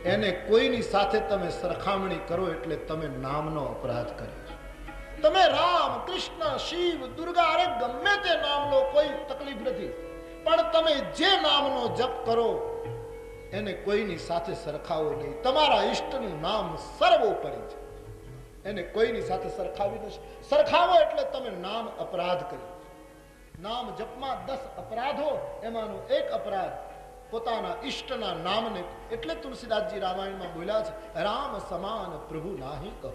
એને કોઈની સાથે તમે સરખામણી કરો એટલે તમે નામનો અપરાધ કર્યો છે. તમે રામ, કૃષ્ણ, શિવ, દુર્ગા, અરે ગમે તે નામ લો, કોઈ તકલીફ નથી, પણ તમે જે નામનો જપ કરો એને કોઈની સાથે સરખાવો નહીં. તમારા ઈષ્ટનું નામ સર્વોપરી છે, એને કોઈની સાથે સરખાવી નથી. સરખાવો એટલે તમે નામ અપરાધ કર્યો. નામ જપમાં 10 અપરાધો, એમાંનો એક અપરાધ પોતાના ઈષ્ટના નામને, એટલે તુલસીદાસજી રામાયણમાં બોલ્યા છે, રામ સમાન પ્રભુ નાહી કહો.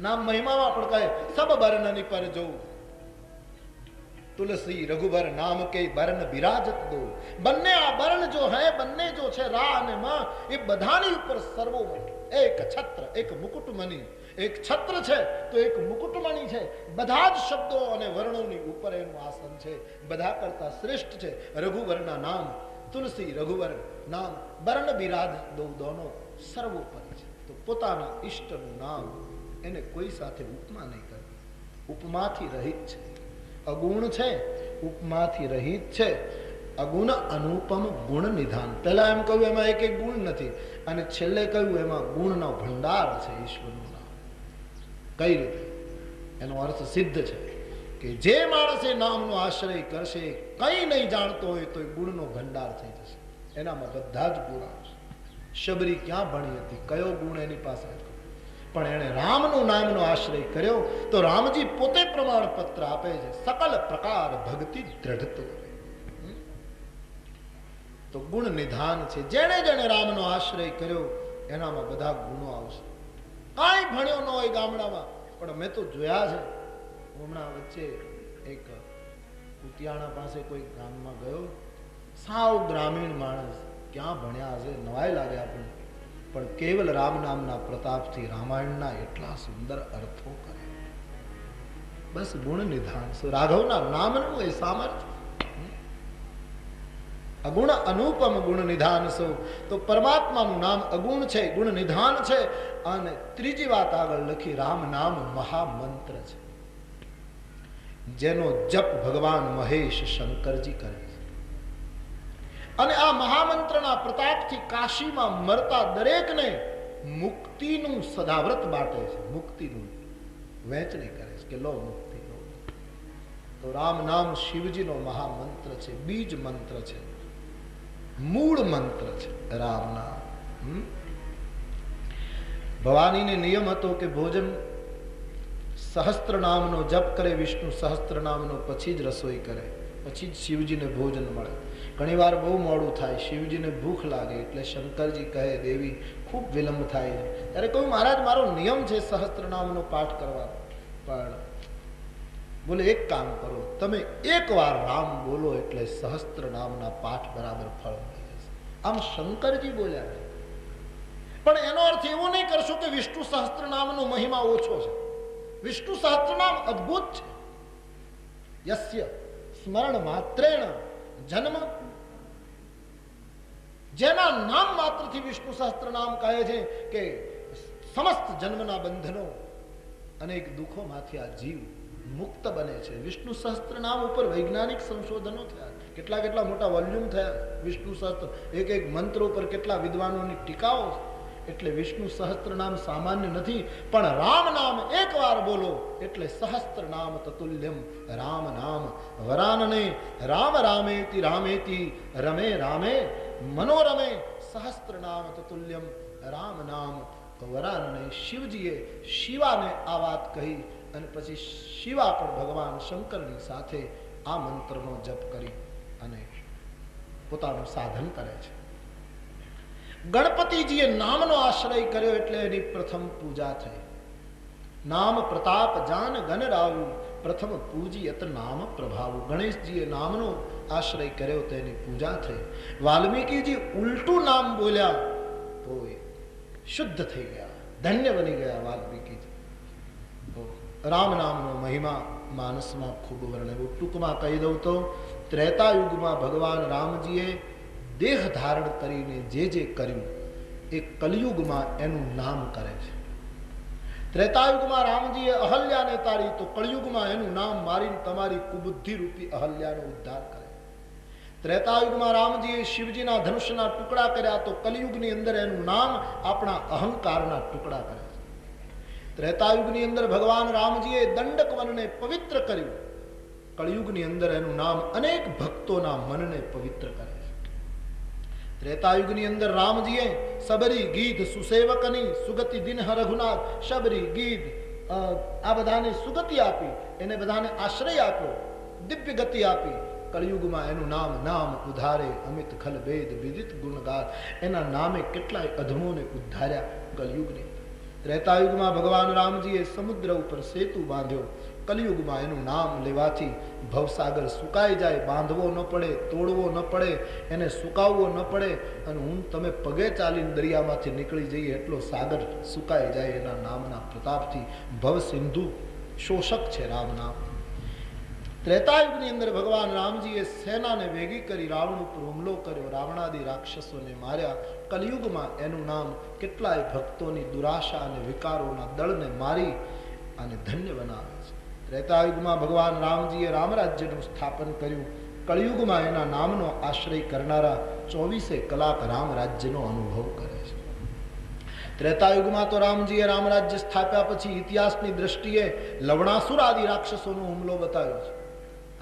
નામ મહિમામાં પણ કહે, સબ બરનની પર જો તુલસી રઘુબર નામ કે બર્ન બિરાજત દો. બંને આ બર્ન જો હે, બંને જો છે રા અને માં, એ બધાની ઉપર સર્વોપરી એક છત્ર, એક મુકુટમણી. એક છત્ર છે તો એક મુકુટમણી છે. બધા જ શબ્દો અને વર્ણોની ઉપર એનું આસન છે. બધા કરતા શ્રેષ્ઠ છે રઘુવરના નામ. તુલસી રઘુવર નામ બર્ન બિરાજ દો, દોનો સર્વોપરી છે. તો પોતાના ઈષ્ટનું નામ એને કોઈ સાથે ઉપમા નહીં કરવી. ઉપમાથી રહિત છે, અગુણ છે, ઉપમાથી રહિત છે. અગુણ અનુપમ ગુણ નિધાન. પહેલા એમ કહ્યું એમાં એક એક ગુણ નથી, અને છેલ્લે કહ્યું એમાં ગુણનો ભંડાર છે ઈશ્વરનું નામ. કઈ રીતે? એનો અર્થ સિદ્ધ છે કે જે માણસ એ નામનો આશ્રય કરશે, કઈ નહીં જાણતો હોય તો ગુણનો ભંડાર થઈ જશે. એનામાં બધા જ ગુણ આવશે. શબરી ક્યાં ભણી હતી, કયો ગુણ એની પાસે હતો, પણ એણે રામનું નામનો આશ્રય કર્યો તો રામજી પોતે પ્રમાણપત્ર આપે છે, સકલ પ્રકાર ભક્તિ દ્રઢતો. તો ગુણ નિધાન છે. જેણે જેણે રામનો આશ્રય કર્યો એનામાં બધા ગુણો આવશે. કાંઈ ભણ્યો ન હોય ગામડામાં, પણ મેં તો જોયા છે. હમણાં વચ્ચે એક કુતિયાણા પાસે કોઈ ગામમાં ગયો, સાવ ગ્રામીણ માણસ, ક્યાં ભણ્યા હશે, નવાઈ લાગે આપણને, પણ કેવલ રામ નામના પ્રતાપથી રામાયણના એટલા સુંદર અર્થો કરે. બસ ગુણ નિધાન. રાઘવના નામનું એ સામર્થ્ય. અગુણ અનુપમ ગુણ નિધાન સો. તો પરમાત્માનું નામ અગુણ છે, ગુણ નિધાન છે. અને ત્રીજી વાત આગળ લખી, રામ નામ મહામંત્ર છે, જેનો જપ ભગવાન મહેશ શંકરજી કરે છે. અને આ મહામંત્રના પ્રતાપથી કાશીમાં મરતા દરેકને મુક્તિનું સદાવ્રત બાટે છે, મુક્તિનું વહેંચણી કરે છે કે લો મુક્તિ લો. તો રામ નામ શિવજીનો મહામંત્ર છે, બીજ મંત્ર છે, મૂળ મંત્ર છે રામ નામ. ભવાનીને નિયમ હતો કે ભોજન સહસ્ત્ર નામનો જપ કરે, વિષ્ણુ સહસ્ત્ર નામનો, પછી જ રસોઈ કરે, પછી જ શિવજીને ભોજન મળે. ઘણી વાર બહુ મોડું થાય, શિવજીને ભૂખ લાગે, એટલે શંકરજી કહે, દેવી ખૂબ વિલંબ થાય છે. ત્યારે કહું, મહારાજ મારો નિયમ છે સહસ્ત્ર નામનો પાઠ કરવાનો, પણ બોલે એક કામ કરો, તમે એકવાર રામ બોલો એટલે સહસ્ત્ર નામના પાઠ બરાબર ફળ મળી જશે. આમ શંકરજી બોલ્યા. પણ એનો અર્થ એવો નહીં કરશો કે વિષ્ણુ સહસ્ત્ર નામનો મહિમા ઓછો છે. વિષ્ણુ સહસ્ત્ર નામ અદ્ભુત છે. યસ્ય સ્મરણ માત્રેણ જન્મ, જેના નામ માત્રથી વિષ્ણુ સહસ્ત્ર નામ કહે છે કે સમસ્ત જન્મના બંધનો અનેક દુઃખોમાંથી આ જીવ મુક્ત બને છે. વિષ્ણુ સહસ્ત્ર નામ ઉપર વૈજ્ઞાનિક સંશોધનો થયા, કેટલા કેટલા મોટા વોલ્યુમ થયા. વિષ્ણુ સહસ્ત્ર એક એક મંત્ર ઉપર કેટલા વિદ્વાનોની ટીકાઓ. એટલે વિષ્ણુ સહસ્ત્ર નામ સામાન્ય નથી, પણ રામ નામ એકવાર બોલો એટલે સહસ્ત્ર નામ તતુલ્યમ રામ નામ વરાનને. રામ રામેતિ રામેતિ રમે રામે મનોરમે, સહસ્ત્ર નામ તતુલ્યમ રામ નામ વરાનને. શિવજીએ શિવાને આ વાત કહી, અને પછી શિવા પણ ભગવાન શંકરની સાથે આ મંત્રનો જપ કરી અને પોતાનું સાધન કરે છે. ગણપતિજીએ નામનો આશ્રય કર્યો એટલે એની પ્રથમ પૂજા થઈ. નામ પ્રતાપ જાન ગન રાવું, પ્રથમ પૂજિયત નામ પ્રભાવું. ગણેશજીએ નામનો આશ્રય કર્યો તો એની પૂજા થઈ. વાલ્મીકીજી ઉલટું નામ બોલ્યા તો શુદ્ધ થઈ ગયા, ધન્ય બની ગયા વાલ્મીકીજી. તો રામ નામનો મહિમા માનસમાં ખૂબ વર્ણવ્યો. ટૂંકમાં કહી દઉં તો ત્રેતાયુગમાં ભગવાન રામજીએ દેહ ધારણ કરીને જે જે કર્યું એ કલયુગમાં એનું નામ કરે છે. ત્રેતાયુગમાં રામજીએ અહલ્યાને તારી, તો કળયુગમાં એનું નામ મારીને તમારી કુબુદ્ધિ રૂપી અહલ્યાનો ઉદ્ધાર કરે. ત્રેતાયુગમાં રામજીએ શિવજીના ધનુષ્યના ટુકડા કર્યા, તો કલિયુગની અંદર એનું નામ આપણા અહંકારના ટુકડા કર્યા છે. ત્રેતાયુગની અંદર ભગવાન રામજીએ દંડક વનને પવિત્ર કર્યું, કળિયુગની અંદર એનું નામ અનેક ભક્તોના મનને પવિત્ર કરે છે. ત્રેતાયુગની અંદર રામજીએ સબરી ગીધ સુસેવકની સુગતિ દિન રઘુનાથ, શબરી ગીધ આ બધાને સુગતિ આપી, એને બધાને આશ્રય આપ્યો, દિવ્ય ગતિ આપી. કળિયુગમાં એનું નામ નામ ઉધારે અમિત ખલ ભેદ વિદિત ગુણગાર, એના નામે કેટલાય અધમોને ઉદ્ધાર્યા કલયુગને. ત્રેતાયુગમાં ભગવાન રામજીએ સમુદ્ર ઉપર સેતુ બાંધ્યો, કલયુગમાં એનું નામ લેવાથી ભવસાગર સુકાઈ જાય, બાંધવો ન પડે, તોડવો ન પડે, એને સુકાવવો ન પડે, અને હું તમે પગે ચાલીને દરિયામાંથી નીકળી જઈએ એટલો સાગર સુકાઈ જાય એના નામના પ્રતાપથી. ભવ સિંધુ શોષક છે રામ નામ. ત્રેતાયુગની અંદર ભગવાન રામજીએ સેનાને ભેગી કરી રાવણ ઉપર હુમલો કર્યો, રાવણાદી રાક્ષસોને માર્યા. કલયુગમાં એનું નામ કેટલાય ભક્તોની દુરાશા અને વિકારોના દળને મારી અને ધન્ય બનાવે છે. ત્રેતાયુગમાં ભગવાન રામજીએ રામરાજ્યનું સ્થાપન કર્યું, કળિયુગમાં એના નામનો આશ્રય કરનારા 24 કલાક રામ રાજ્યનો અનુભવ કરે છે. ત્રેતાયુગમાં તો રામજીએ રામરાજ્ય સ્થાપ્યા પછી ઇતિહાસની દ્રષ્ટિએ લવણાસુર આદિ રાક્ષસોનો હુમલો બતાવ્યો છે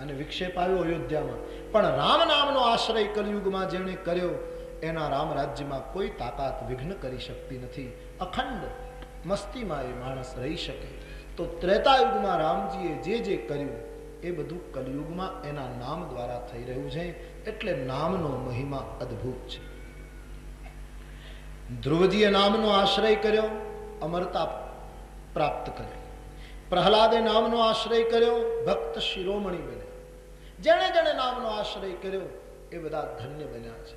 અને વિક્ષેપ આવ્યો અયોધ્યામાં. પણ રામ નામનો આશ્રય કલયુગમાં જેણે કર્યો એના રામ રાજ્યમાં કોઈ તાકાત વિઘ્ન કરી શકતી નથી. અખંડ મસ્તીમાં એ માણસ રહી શકે. તો ત્રેતાયુગમાં રામજીએ જે કર્યું એ બધું કલયુગમાં એના નામ દ્વારા થઈ રહ્યું છે. એટલે નામનો મહિમા અદ્ભુત છે. ધ્રુવજીએ નામનો આશ્રય કર્યો, અમરતા પ્રાપ્ત કરી. પ્રહલાદે નામનો આશ્રય કર્યો, ભક્ત શિરોમણી બન્યા. જેણે જેણે નામનો આશ્રય કર્યો એ બધા ધન્ય બન્યા છે.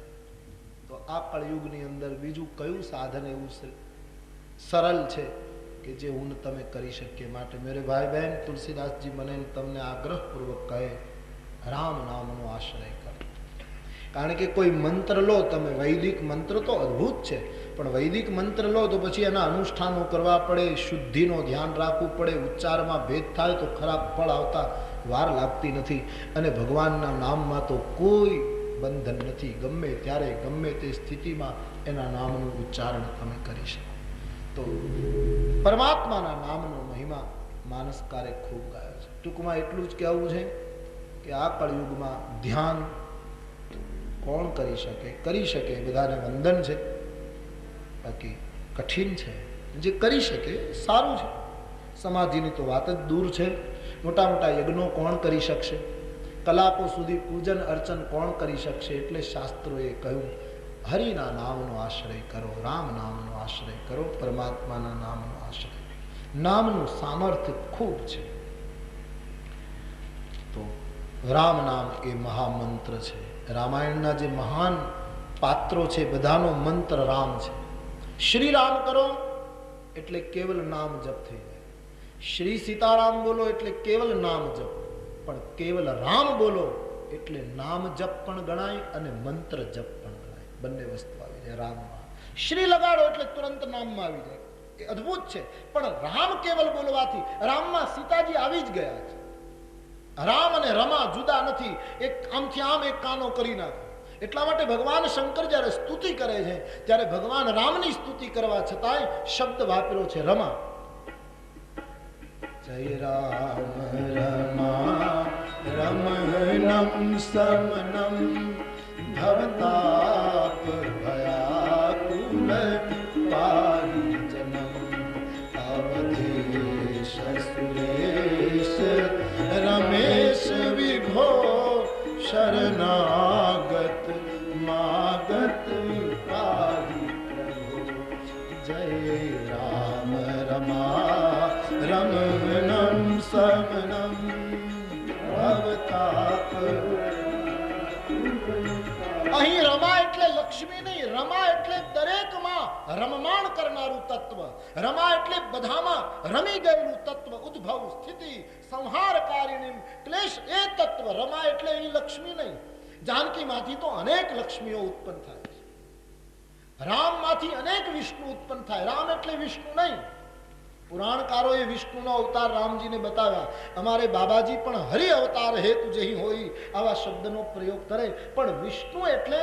તો આ કળયુગની અંદર બીજું કયું સાધન એવું સરળ છે કે જે હું તમે કરી શકીએ? માટે મેરે ભાઈ બહેન, તુલસીદાસજી મને તમને આગ્રહપૂર્વક કહે, રામ નામનો આશ્રય કરો. કારણ કે કોઈ મંત્ર લો તમે, વૈદિક મંત્ર તો અદ્ભુત છે, પણ વૈદિક મંત્ર લો તો પછી એના અનુષ્ઠાનો કરવા પડે, શુદ્ધિનો ધ્યાન રાખવું પડે, ઉચ્ચારમાં ભેદ થાય તો ખરાબ ફળ આવતા વાર લાગતી નથી. અને ભગવાનના નામમાં તો કોઈ બંધન નથી. ગમે ત્યારે ગમે તે સ્થિતિમાં એના નામનું ઉચ્ચારણ તમે કરી શકો. તો પરમાત્માના નામનો મહિમા માનસકારે ખૂબ ગાયો છે. ટૂંકમાં એટલું જ કહેવું છે કે આ કળયુગમાં ધ્યાન કોણ કરી શકે? કરી શકે બધાને વંદન છે, બાકી કઠિન છે. જે કરી શકે સારું છે. સમાધિની તો વાત જ દૂર છે. મોટા મોટા યજ્ઞો કોણ કરી શકશે? કલાકો સુધી પૂજન અર્ચન કોણ કરી શકશે? એટલે શાસ્ત્રોએ કહ્યું, હરિના નામનો આશ્રય કરો, રામ નામનો આશ્રય કરો, પરમાત્માના નામનો આશ્રય. નામનું સામર્થ્ય ખૂબ છે. તો રામ નામ એ મહામંત્ર છે. રામાયણના જે મહાન પાત્રો છે બધાનો મંત્ર રામ છે. શ્રી રામ કરો એટલે કેવલ નામ જપ થઈ જાય. શ્રી સીતારામ બોલો એટલે કેવલ નામ જપ. પણ કેવલ રામ બોલો એટલે નામ જપ પણ ગણાય અને મંત્ર જપ પણ ગણાય. બંને વસ્તુ આવી જાય રામમાં. શ્રી લગાડો એટલે તુરંત નામમાં આવી જાય. એ અદ્ભુત છે. પણ રામ કેવલ બોલવાથી રામમાં સીતાજી આવી જ ગયા છે. રામ અને રમા જુદા નથી. એક આમથી આમ એક કાનો કરી નાખે. એટલા માટે ભગવાન શંકર જ્યારે સ્તુતિ કરે છે ત્યારે ભગવાન રામની સ્તુતિ કરવા છતાંય શબ્દ વાપર્યો છે રમા. જય રામ રમા રમણમ સમનમ ભવતાપ ભયાકુલ પારિજનમ અવધેશ સુરેશ રમેશ વિભો શરણાગત માગત પારી પ્રભુ. જય રામ રમા રમણમ સમનમ ભવતાપ. અહીં રમા એટલે લક્ષ્મી નહીં, રમા એટલે દરેકમાં રમમાણ કરનારું તત્વ. રમા એટલે બધામાં રમી ગયેલું તત્વ. ઉદ્ભવ સ્થિતિ સંહારકારિણી ક્લેશ એ તત્વ. રમા એટલે અહીં લક્ષ્મી નહીં. જાનકીમાંથી તો અનેક લક્ષ્મીઓ ઉત્પન્ન થાય છે. રામમાંથી અનેક વિષ્ણુ ઉત્પન્ન થાય. રામ એટલે વિષ્ણુ નહીં. પુરાણકારોએ વિષ્ણુનો અવતાર રામજીને બતાવ્યા. અમારે બાબાજી પણ હરિ અવતાર હેતુ જહી હોય આવા શબ્દનો પ્રયોગ કરે. પણ વિષ્ણુ એટલે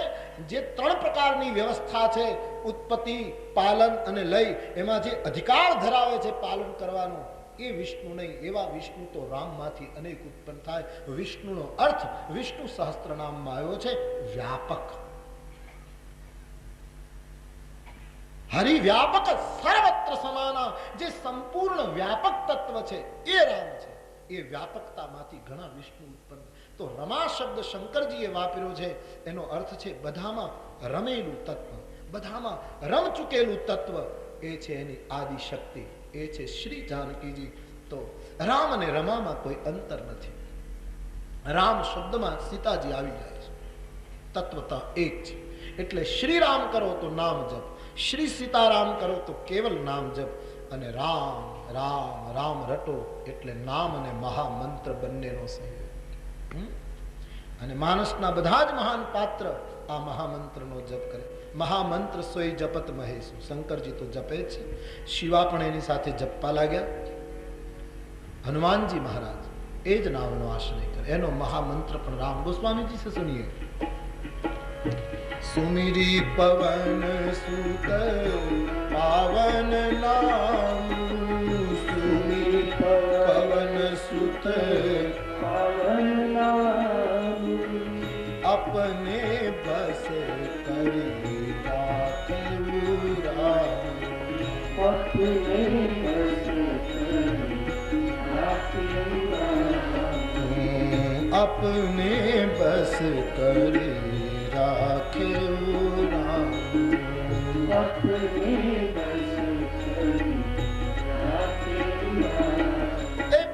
જે 3 પ્રકારની વ્યવસ્થા છે, ઉત્પત્તિ, પાલન અને લય, એમાં જે અધિકાર ધરાવે છે પાલન કરવાનો, એ વિષ્ણુ નહીં. એવા વિષ્ણુ તો રામમાંથી અનેક ઉત્પન્ન થાય. વિષ્ણુનો અર્થ વિષ્ણુ સહસ્ત્રનામમાં આવ્યો છે વ્યાપક. હરિવ્યાપક સર્વત્ર સમાના, જે સંપૂર્ણ વ્યાપક તત્વ છે એ રામ છે. એ વ્યાપકતામાંથી ઘણા વિષ્ણુ ઉત્પન્ન. તો રમા શબ્દ શંકરજીએ વાપર્યો છે, એનો અર્થ છે બધામાં રમેલું તત્વ, બધામાં રમ ચૂકેલું તત્વ. એ છે એની આદિ શક્તિ, એ છે શ્રી જાનકીજી. તો રામ અને રમામાં કોઈ અંતર નથી. રામ શબ્દમાં સીતાજી આવી જાય છે, તત્વતઃ એક છે. એટલે શ્રી રામ કરો તો નામ જપ, શ્રી સીતારામ કરો તો કેવલ નામ જપ, અને રામ રામ રામ રટો એટલે નામ અને મહામંત્ર બંનેનો સંયોગ. અને માનસના બધા જ મહાન પાત્ર આ મહામંત્રનો જપ કરે. મહામંત્ર સોય જપત મહેશુ, શંકરજી તો જપે છે, શિવા પણ એની સાથે જપવા લાગ્યા. હનુમાનજી મહારાજ એ જ નામનો આશ્રય કરે, એનો મહામંત્ર પણ રામ. ગોસ્વામીજી સે સુનિए. सुमिरी पवन सुत पावन नाम, सुमिरी पवन सुत पावन नाम, अपने बस करी राखू राम, अपने बस करी राखू राम, अपने बस करी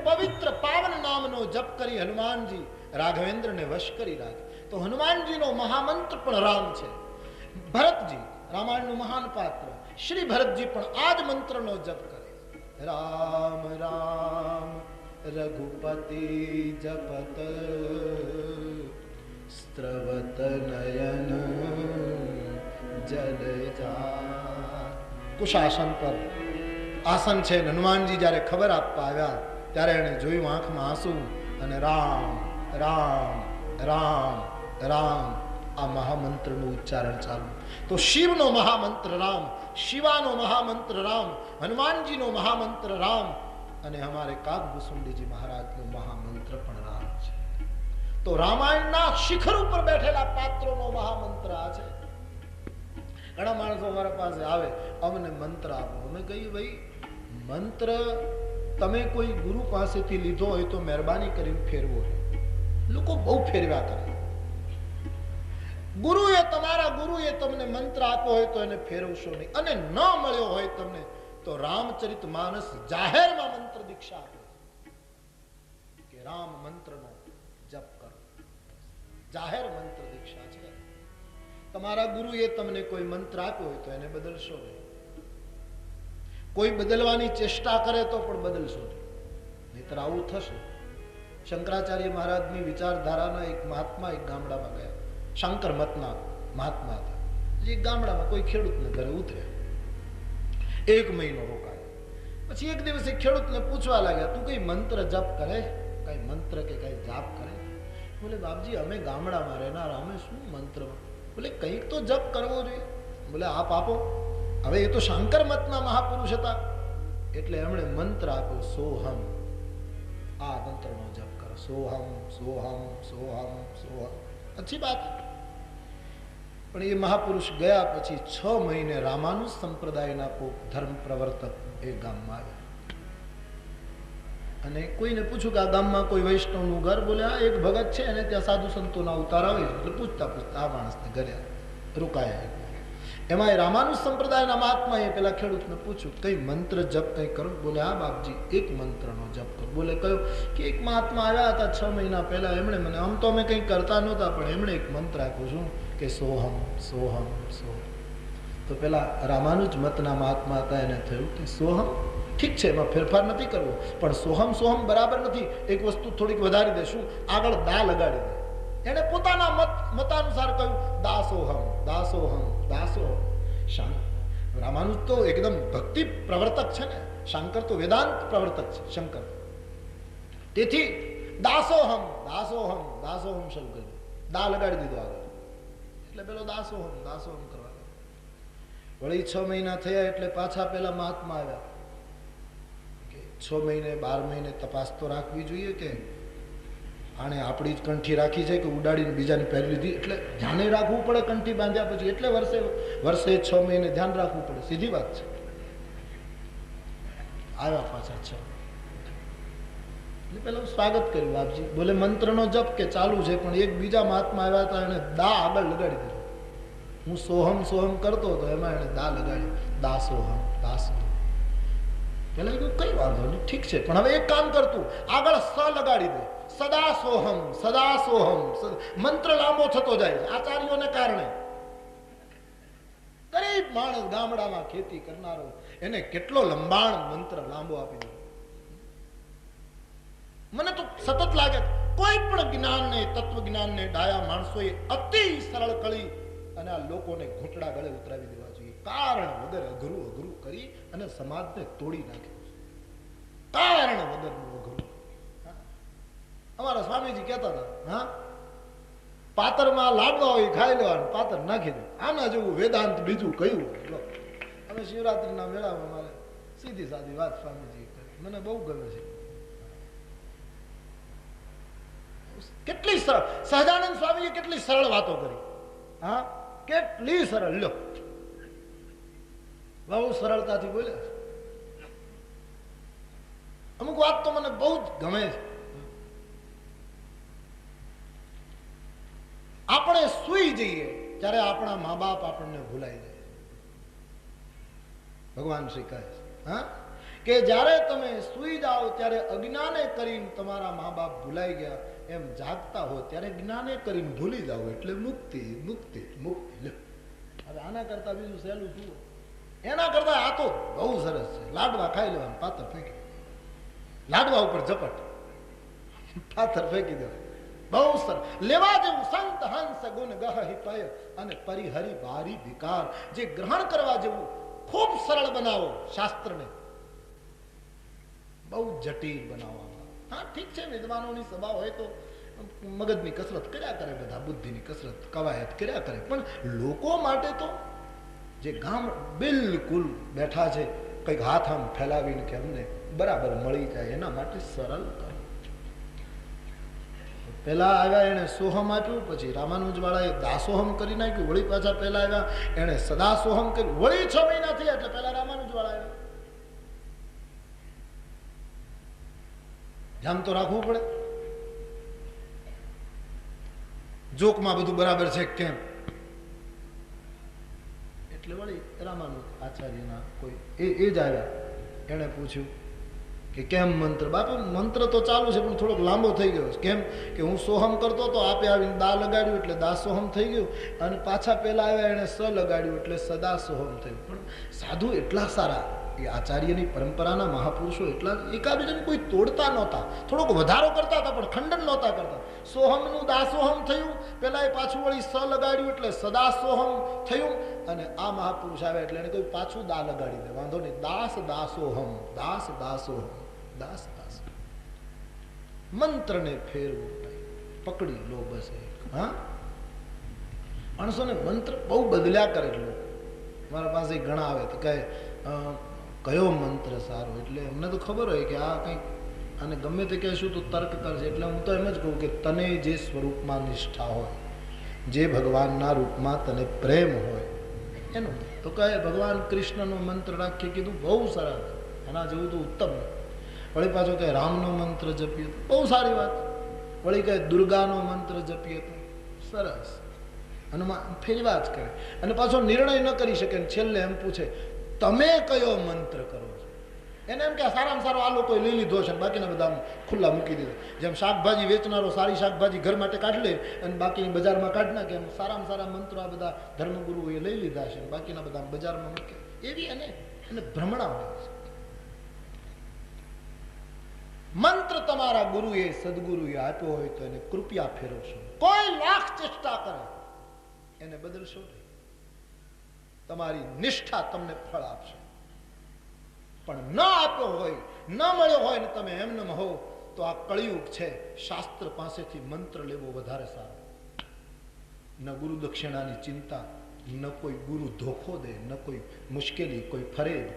પવિત્ર પાવન નામનો જપ કરી હનુમાનજી રાઘવેન્દ્રને વશ કરી રાખે. તો હનુમાનજીનો મહામંત્ર પણ રામ છે. ભરતજી રામાયણનું મહાન પાત્ર, શ્રી ભરતજી પણ આ જ મંત્રનો જપ કરે. રામ રામ રઘુપતિ જપત સ્ત્રવત નયન જલજા. કુશાસન પર આસન છે. હનુમાનજી જ્યારે ખબર આપવા આવ્યા ત્યારે એને જોયું, આંખમાં આંસુ, અને રામ રામ રામ રામ આ મહામંત્રનું ઉચ્ચારણ ચાલુ. તો શિવનો મહામંત્ર રામ, શિવાનો મહામંત્ર રામ, હનુમાનજીનો મહામંત્ર રામ, અને અમારે કાગભૂષુંડીજી મહારાજનો મહામંત્ર પણ રામ છે. તો રામાયણના શિખર ઉપર બેઠેલા પાત્રોનો મહામંત્ર આ છે. ઘણા માણસો અમારા પાસે આવે, અમને મંત્ર આપો. અમે કહીએ ભાઈ મંત્ર તમે કોઈ ગુરુ પાસેથી લીધો હોય તો મહેરબાની કરીને ફેરવો. લોકો બહુ ફેરવ્યા કરે. ગુરુએ, તમારા ગુરુએ તમને મંત્ર આપ્યો હોય તો એને ફેરવશો નહીં, અને ન મળ્યો હોય તમને તો રામચરિત માનસ જાહેરમાં મંત્ર દીક્ષા આપે કે રામ મંત્રનો જપ કરો. જાહેર મંત્ર દીક્ષા છે. તમારા ગુરુએ તમને કોઈ મંત્ર આપ્યો હોય તો એને બદલશો નહીં. કોઈ બદલવાની ચેષ્ટા કરે તો પણ બદલશો નહીં, નહીતર આવું થશે. શંકરાચાર્ય મહારાજની વિચારધારાના એક મહાત્મા એક ગામડામાં ગયા. શંકર મતના મહાત્મા હતા. જે ગામડામાં કોઈ ખેડૂતને ઘરે ઉતર્યા, 1 મહિનો રોકાયા. પછી એક દિવસે ખેડૂતને પૂછવા લાગ્યા, તું કઈ મંત્ર જપ કરે, કઈ મંત્ર કે કઈ જાપ કરે? બોલે બાપજી અમે ગામડામાં રહેનારા, અમે શું મંત્ર? બોલે કંઈક તો જપ કરવો જોઈએ. બોલે આપ આપો. હવે એ તો શંકર મતના મહાપુરુષ હતા, એટલે એમણે મંત્ર આપ્યો, સોહમ. આ મંત્રનો જપ કરો, સોહમ સોહમ સોહમ સોહમ. અચ્છી બાત. પણ એ મહાપુરુષ ગયા પછી 6 મહિને રામાનુજ સંપ્રદાયના ધર્મ પ્રવર્તક એ ગામમાં આવ્યા. અને કોઈને પૂછ્યું કે આ ગામમાં કોઈ વૈષ્ણવનું ઘર? બોલે આ એક ભગત છે, અને ત્યાં સાધુ સંતોના અવતાર આવે છે. એટલે પૂછતા પૂછતા આ માણસને ઘરે રોકાયા. એમાં એ રામાનુજ સંપ્રદાયના મહાત્માએ પેલા ખેડૂતને પૂછ્યું, કઈ મંત્ર જપ કઈ કરો? બોલે હા બાપજી, એક મંત્રનો જપ કરો. બોલે કયો? કે એક મહાત્મા આવ્યા હતા 6 મહિના પહેલા, એમણે મને, આમ તો અમે કંઈ કરતા નહોતા, પણ એમણે એક મંત્ર આપ્યો. શું? કે સોહમ સોહમ સોહમ. તો પેલા રામાનુજ મતના મહાત્મા હતા, એને થયું કે સોહમ ઠીક છે, એમાં ફેરફાર નથી કરવો, પણ સોહમ સોહમ બરાબર નથી, એક વસ્તુ થોડીક વધારી દેશું, આગળ દા લગાડી દે. એને પોતાના મતાનુસાર કહ્યું દાસોહમ દાસોહમ દાસોહમ. શાંત રામાનુજ તો એકદમ ભક્તિ પ્રવર્તક છે ને, શંકર તો વેદાંત પ્રવર્તક છે. શંકર તેથી દાસોહમ દાસોહમ દાસોહમ શરૂ કરી દીધું, દા લગાડી દીધો આગળ, એટલે પેલો દાસોહમ દાસોહમ કરવા લાગ્યો. વળી 6 મહિના થયા એટલે પાછા પેલા મહાત્મા આવ્યા કે 6 મહિને 12 મહિને તપાસ તો રાખવી જોઈએ કે આને આપણી જ કંઠી રાખી છે કે ઉડાડીને બીજાની પહેરી લીધી, એટલે ધ્યાને રાખવું પડે કંઠી બાંધ્યા પછી, એટલે વર્ષે 6 મહિને ધ્યાન રાખવું પડે, સીધી વાત છે. આવ્યા પાછા 6 એટલે પેલું સ્વાગત કર્યું બાપજી, બોલે મંત્રનો જપ કે ચાલુ છે, પણ એક બીજા મહાત્મા આવ્યા હતા, એને દા આગળ લગાડી દીધું. હું સોહમ સોહમ કરતો હતો, એમાં એને દા લગાડી, દાસોહમ દાસોહમ. પેલા કઈ વાંધો નહીં, ઠીક છે, પણ હવે એક કામ કરતું, આગળ સ લગાડી દે, સદા સોહમ સદા સોહમ. મંત્ર લાંબો થતો જાય છે આચાર્યોને કારણે. ગરીબ માણસ ગામડામાં ખેતી કરનારો, એને કેટલો લંબાણ મંત્ર લાંબો આપી દીધો. મને તો સતત લાગે કોઈ પણ જ્ઞાનને, તત્વ જ્ઞાનને ડાયા માણસોએ અતિ સરળ કળી અને આ લોકોને ઘૂંટડા ગળે ઉતરાવી દેવા જોઈએ. કારણ વગર અઘરું અઘરું કરી અને સમાજને તોડી નાખે. કારણ વગરનું અઘરું. અમારા સ્વામીજી કહેતા હતા, હા પાતરમાં લાડવા હોય ખાઈ લેવાનું, પાતર નાખી દે. આના જેવું વેદાંત બીજું કયું? અમે શિવરાત્રીના મેળામાં મારે સીધી સાદી વાત સ્વામીજી કરી, મને બહુ ગમે છે. કેટલી સરળ સહજાનંદ સ્વામીએ કેટલી સરળ વાતો કરી. હા કેટલી સરળ, લ્યો બહુ સરળતાથી બોલ્યા. અમુક વાત તો મને બહુ જ ગમે છે. આપણે સુઈ જઈએ ત્યારે આપણા મા બાપ આપણને ભૂલાઈ જાય. ભગવાન શ્રી કહે છે હા કે જ્યારે તમે સુઈ જાઓ ત્યારે અજ્ઞાને કરીને તમારા મા બાપ ભૂલાઈ ગયા, એમ જાગતા હો ત્યારે જ્ઞાને કરીને ભૂલી જાઓ એટલે મુક્તિ મુક્તિ મુક્તિ. હવે આના કરતા બીજું સહેલું શું? એના કરતા આ તો બહુ સરસ છે. લાડવા ખાઈ લેવાનું, પાથર ફેંકી, લાડવા ઉપર ઝપટ, પાથર ફેંકી દેવા, બહુ સરસ. લેવા જેવું સંત હંસ ગુણ ગહ હિતય અને પરિહરી બારી વિકાર. જે ગ્રહણ કરવા જેવું ખૂબ સરળ બનાવો શાસ્ત્રને, બહુ જટિલ બનાવવા. હા ઠીક છે, વિદ્વાનોની સભા હોય તો મગજની કસરત કર્યા કરે, બધા બુદ્ધિની કસરત કવાયત કર્યા કરે, પણ લોકો માટે તો જે ગામ બિલકુલ બેઠા છે કંઈક હાથ આમ ફેલાવીને કે અમને બરાબર મળી જાય, એના માટે સરળ કરો. પેલા આવ્યા એને સોહમ આપ્યું, પછી રામાનુજ વાળાએ દાસોહમ કરી નાખ્યું, વળી પાછા પેલા આવ્યા એને સદા સોહમ કર્યું, વળી 6 મહિના થયા એટલે પેલા રામાનુજ વાળા આવ્યા. ધ્યાન તો રાખવું પડે, જોકમાં બધું બરાબર છે કેમ. એટલે વળી રામાનુજ આચાર્યના કોઈ એ જ આવ્યા, એને પૂછ્યું કે કેમ મંત્ર? બાપુ મંત્ર તો ચાલુ છે પણ થોડોક લાંબો થઈ ગયો છે. કેમ કે હું સોહમ કરતો તો આપે આવીને દા લગાડ્યું એટલે દાસોહમ થઈ ગયું, અને પાછા પેલા આવ્યા એને સ લગાડ્યું એટલે સદા સોહમ થયું. પણ સાધુ એટલા સારા, એ આચાર્યની પરંપરાના મહાપુરુષો એટલા એકાબીજાને કોઈ તોડતા નહોતા, થોડોક વધારો કરતા હતા પણ ખંડન નહોતા કરતા. સોહમનું દાસોહમ થયું, પેલા એ પાછું વળી સ લગાડ્યું એટલે સદા સોહમ થયું, અને આ મહાપુરુષ આવ્યા એટલે એને કોઈ પાછું દા લગાડી દે, વાંધો નહીં, દાસ દાસોહમ, દાસ દાસોહમ, દાસ દાસ. મંત્રને ફેરવું પકડી લો બસ. હા માણસોને મંત્ર બહુ બદલ્યા કરે. લોકો મારા પાસે ઘણા આવે તો કહે કયો મંત્ર સારો, એટલે અમને તો ખબર હોય કે આ કંઈક અને ગમે તે કહેશું તો તર્ક કરશે, એટલે હું તો એમ જ કહું કે તને જે સ્વરૂપમાં નિષ્ઠા હોય, જે ભગવાનના રૂપમાં તને પ્રેમ હોય એનું તો કહે. ભગવાન કૃષ્ણનો મંત્ર રાખીએ, કીધું બહુ સરસ, એના જેવું તો ઉત્તમ. વળી પાછો કહે રામનો મંત્ર જપીએ તો બહુ સારી વાત. વળી કહે દુર્ગાનો મંત્ર જપીએ તો સરસ. હનુમાન ફેરવા જ કરે, અને પાછો નિર્ણય ન કરી શકે, છેલ્લે એમ પૂછે તમે કયો મંત્ર કરો છો? એને એમ કે સારામાં સારો આ લોકોએ લઈ લીધો છે, બાકીના બધા ખુલ્લા મૂકી દીધા. જેમ શાકભાજી વેચનારો સારી શાકભાજી ઘર માટે કાઢી લે અને બાકી બજારમાં કાઢી નાખે, એમ સારામાં સારા મંત્રો આ બધા ધર્મગુરુઓએ લઈ લીધા છે, બાકીના બધા બજારમાં મૂકે. એવી એને ભ્રમણા હોય છે. મંત્ર તમારા ગુરુએ સદગુરુએ આપ્યો હોય તો એને કૃપયા ફેરવશો. કોઈ લાખ ચેષ્ટા કરે એને બદલશો નહીં. તમારી નિષ્ઠા તમને ફળ આપશે. પણ ન આપ્યો હોય, ન મળ્યો હોય ને તમે એમને હો, તો આ કળિયુગ છે. શાસ્ત્ર પાસેથી મંત્ર લેવો વધારે સારો. ન ગુરુ દક્ષિણાની ચિંતા, ન કોઈ ગુરુ ધોખો દે, ન કોઈ મુશ્કેલી, કોઈ ફરેબ,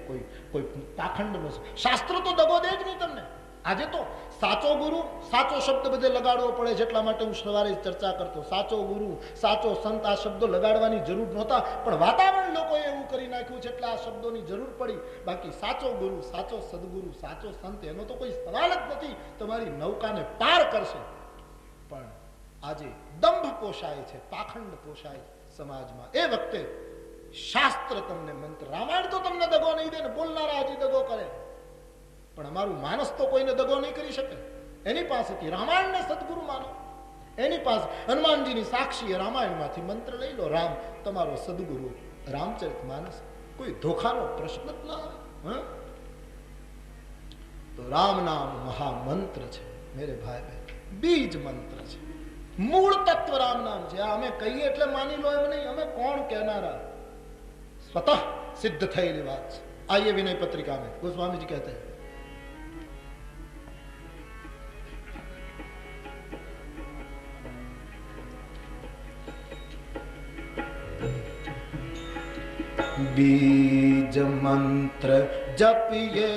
કોઈ પાખંડ. શાસ્ત્ર તો દગો દે જ નહીં તમને. આજે તો સાચો ગુરુ, સાચો શબ્દ બધે લગાડવો પડે છે. એટલા માટે હું સવારે ચર્ચા કરતો, સાચો ગુરુ, સાચો સંત, આ શબ્દો લગાડવાની જરૂર નહોતા, પણ વાતાવરણ લોકોએ એવું કરી નાખ્યું છે એટલે આ શબ્દોની જરૂર પડી. બાકી સાચો ગુરુ, સાચો સદગુરુ, સાચો સંત, એનો તો કોઈ સવાલ જ નથી. તમારી નૌકાને પાર કરશે. પણ આજે દંભ પોષાય છે, પાખંડ પોષાય સમાજમાં. એ વખતે શાસ્ત્ર તમને મંત્ર, રામાયણ તો તમને દગો નહીં દે ને, બોલનારા હજી દગો કરે, પણ અમારું માનસ તો કોઈને દગો નહીં કરી શકે. એની પાસેથી રામાયણને સદગુરુ માનો, એની પાસે હનુમાનજીની સાક્ષી રામાયણમાંથી મંત્ર લઈ લો. રામ તમારો સદગુરુ, રામચરિત માનસ. કોઈ ધોખાનો પ્રશ્ન જ ના આવે. તો રામ નામ મહામંત્ર છે મેરે ભાઈ બહેન, બીજ મંત્ર છે, મૂળ તત્વ રામ નામ છે. અમે કહીએ એટલે માની લો એમ નહીં, અમે કોણ કહેનારા, સ્વતઃ સિદ્ધ થયેલી વાત છે. आइए विनय पत्रिका में गोस्वामी जी कहते हैं, बीज मंत्र जपिए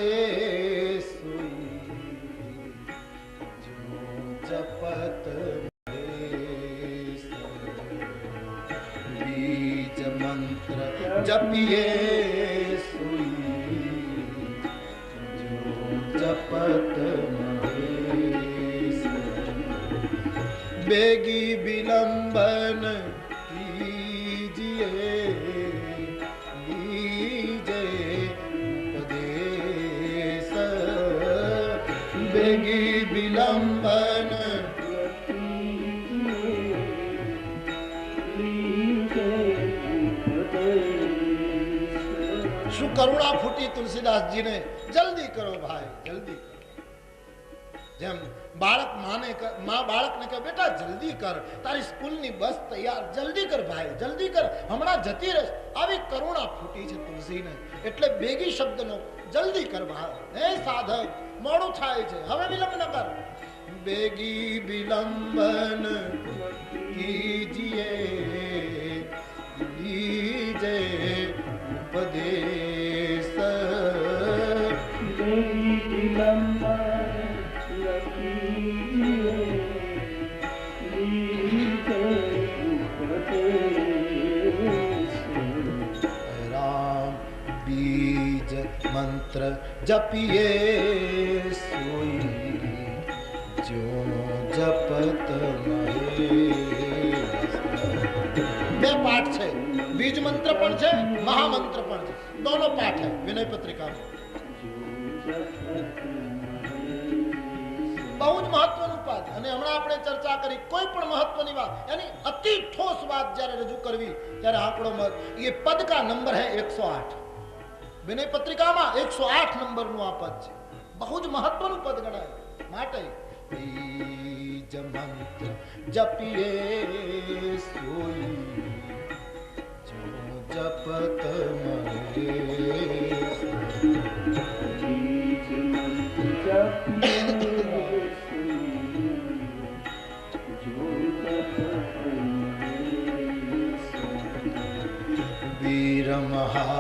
सुई जो जपत बीज मंत्र जपिए सुई जो जपत बेगी विलंबन विलंबन शु करुणा फूटी तुलसीदास जी ने, जल्दी करो भाई जल्दी करो. જેમ બાળક માં બાળકને કહે બેટા જલ્દી કર, તારી સ્કૂલની બસ તૈયાર, જલ્દી કર ભાઈ જલ્દી કર, હમણાં જતી રહેશે. આવી કરુણા ફૂટી છે તુલસીને. એટલે બેગી શબ્દનો જલ્દી કર ભાઈ, હે સાધક મોડું થાય છે, હવે વિલંબ ન કર. બેગી વિલંબન કીજીએ લીજે ઉપદેશ. राम बीज मंत्र जपिए सोई जो जपत બે પાઠ છે, બીજ મંત્ર પણ છે, મહામંત્ર પણ છે, दोनों पाठ है विनय पत्रिका में. બહુ જ મહત્વનું પાઠ. અને હમણાં આપણે ચર્ચા કરી, કોઈ પણ મહત્વની વાત, यानी અતિ ઠોસ વાત જ્યારે રજૂ કરવી ત્યારે આપણો મત, ये पद का नंबर है 108. વિનય પત્રિકામાં 108 નંબરનું આ પદ છે. બહુ જ મહત્વનું પદ ગણાય. માટે બીજ મંત્ર જપિએ સોઈ જો જપત મરે. वीर महा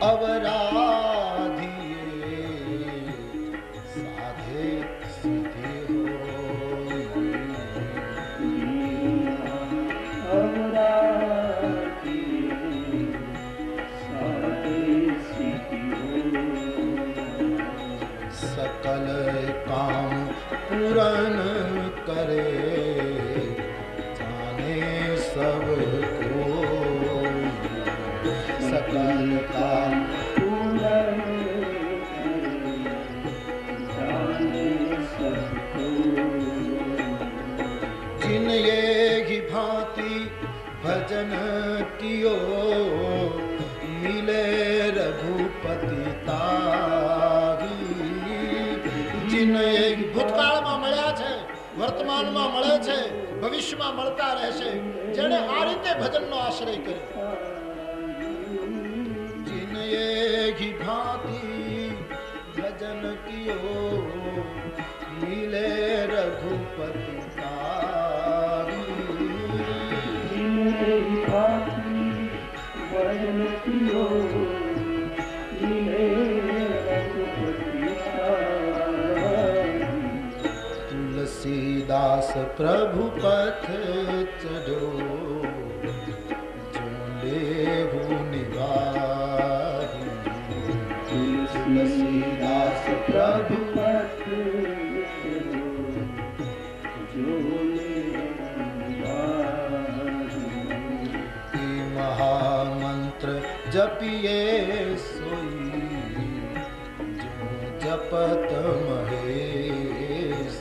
अवराधिए साधे सीधे हो. सकल काम पूरन करे जाने सब को. सकल काम पूरन जाने सब को. जिन ये ही भांति भजन कियो मिले रघुपति ताही. जिन ભૂતકાળમાં મળ્યા છે, વર્તમાનમાં મળે છે, ભવિષ્યમાં મળતા રહેશે, જેણે આ રીતે ભજનનો આશ્રય કર્યો. प्रभु पथ चढ़ो जो लेहु निवाहु तुलसीदास प्रभु पथ जो महामंत्र जपिए सोई जो जपत महेश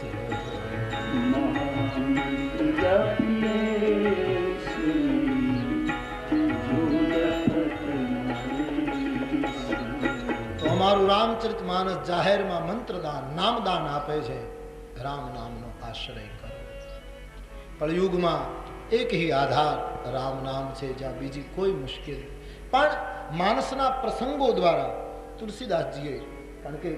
महामंत्र जपिए सोई जो जपत महेश। तो हमारू रामचरितमानस जाहिर में मंत्रदान नामदान आपे छे राम नामनो आश्रय करो। कलयुग में एक ही आधार राम नाम છે જ્યાં બીજી કોઈ મુશ્કેલ પણ માનસના પ્રસંગો દ્વારા તુલસીદાસજીએ કારણ કે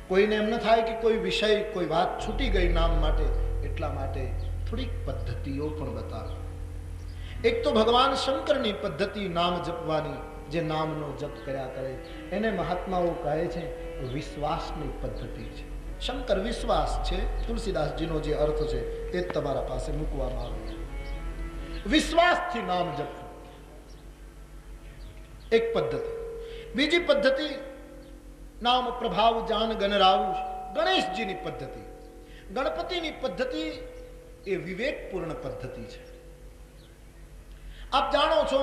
કોઈને એમ ન થાય કે કોઈ વિષય કોઈ વાત છૂટી ગઈ નામ માટે એટલા માટે થોડીક પદ્ધતિઓ પણ બતાવી। એક તો ભગવાન શંકરની પદ્ધતિ નામ જપવાની જે નામનો જપ કર્યા કરે એને મહાત્માઓ કહે છે વિશ્વાસની પદ્ધતિ છે। શંકર વિશ્વાસ છે તુલસીદાસજીનો જે અર્થ છે તે તમારા પાસે મૂકવામાં આવ્યો છે। વિશ્વાસથી નામ જપવું એક પદ્ધતિ। બીજી પદ્ધતિ નામ પ્રભાવ જાન ગણરાવું ગણેશજીની પદ્ધતિ। ગણપતિની પદ્ધતિ એ વિવેકપૂર્ણ પદ્ધતિ છે। આપ જાણો છો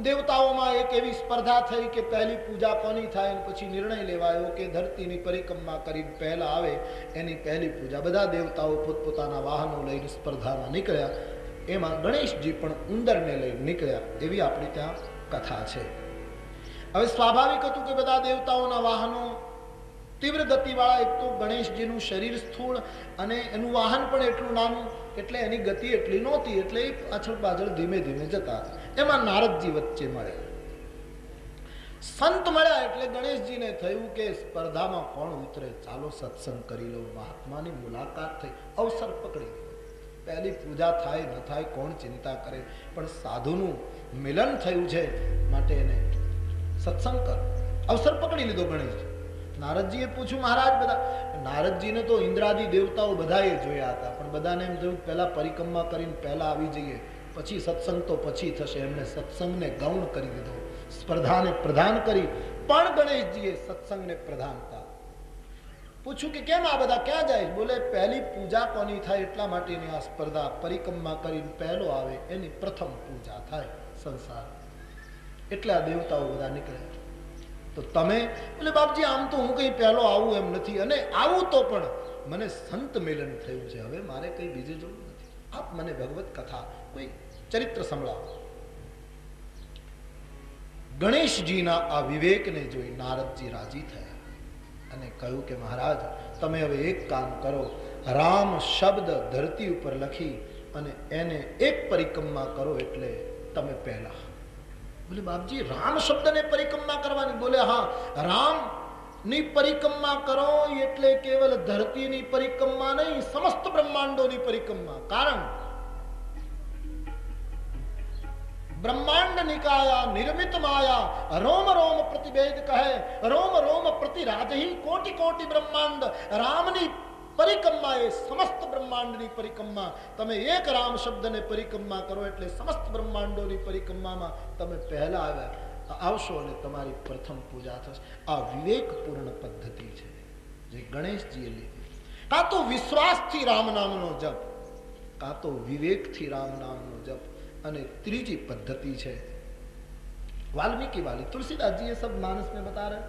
દેવતાઓમાં એક એવી સ્પર્ધા થઈ કે પહેલી પૂજા કોની થાય અને પછી નિર્ણય લેવાયો કે ધરતીની પરિક્રમા કરી પહેલા આવે એની પહેલી પૂજા। બધા દેવતાઓ પોતપોતાના વાહનો લઈને સ્પર્ધામાં નીકળ્યા। એમાં ગણેશજી પણ ઉંદરને લઈને નીકળ્યા એવી આપણી ત્યાં કથા છે। હવે સ્વાભાવિક હતું કે બધા દેવતાઓના વાહનો તીવ્ર ગતિવાળા। એક તો ગણેશજીનું શરીર સ્થૂળ અને એનું વાહન પણ એટલું નાનું એટલે એની ગતિ એટલી નહોતી એટલે પાછળ પાછળ ધીમે ધીમે જતા। એમાં નારદજી વચ્ચે મળ્યા। સંત મળ્યા એટલે ગણેશજીને થયું કે સ્પર્ધામાં કોણ ઉતરે ચાલો સત્સંગ કરી લો। મહાત્માની મુલાકાત થઈ અવસર પકડી પહેલી પૂજા થાય ન થાય કોણ ચિંતા કરે પણ સાધુનું મિલન થયું છે માટે એને સત્સંગ કરો। અવસર પકડી લીધો ગણેશજી। નારદજીએ પૂછ્યું મહારાજ બધા નારદજીને તો ઇન્દ્રાદી દેવતાઓ બધાએ જોયા હતા પણ બધાને એમ થયું પહેલા પરિક્રમા કરીને પહેલા આવી જઈએ પછી સત્સંગ તો પછી થશે। એમણે સત્સંગને ગૌણ કરી દીધો સ્પર્ધાને પ્રધાન કરી પણ ગણેશજીએ સત્સંગને પ્રધાનતા। પૂછ્યું કે કેમ આ બધા ક્યાં જાય? બોલે પહેલી પૂજા કોની થાય એટલા માટેની આ સ્પર્ધા। પરિક્રમા કરીને પહેલો આવે એની પ્રથમ પૂજા થાય સંસાર એટલે આ દેવતાઓ બધા નીકળ્યા। તો તમે એટલે બાપજી આમ તો હું કઈ પહેલો આવું એમ નથી અને આવું તો પણ મને સંત મિલન થયું છે હવે મારે કઈ બીજે જવું નથી। આપ મને ભગવત કથા કોઈ ચરિત્ર સંભળાવો। ગણેશજીના આ વિવેકને જોઈ નારદજી રાજી થયા અને કહ્યું કે મહારાજ તમે હવે એક કામ કરો રામ શબ્દ ધરતી ઉપર લખી અને એને એક પરિક્રમા કરો એટલે તમે પહેલા। बोले बाप जी राम शब्द ने परिक्रमा करवानी? बोले हाँ राम नी परिक्रमा करो एटले केवल धरती नी परिक्रमा नहीं समस्त ब्रह्मांडों नी परिक्रमा। कारण ब्रह्मांड निकाया निर्मित माया रोम रोम प्रतिभेद कहे रोम रोम प्रति राजही कोटि कोटि ब्रह्मांड रामनी परिक्रमा ए समस्त ब्रह्मांड नी परिक्रमा। तमे एक राम शब्द ने परिक्रमा करो एटले समस्त ब्रह्मांडों नी परिक्रमा में तमे पहला आवशो अने तमारी प्रथम पूजा थशे। आ विवेकपूर्ण पद्धति छे जे गणेशजीए लीधी। का तो विश्वास थी राम नामनो जप का तो विवेक थी राम नामनो जप। अने त्रीजी पद्धति छे वाल्मीकि वाली। तुलसीदास जी ये सब मानस में बता रहे।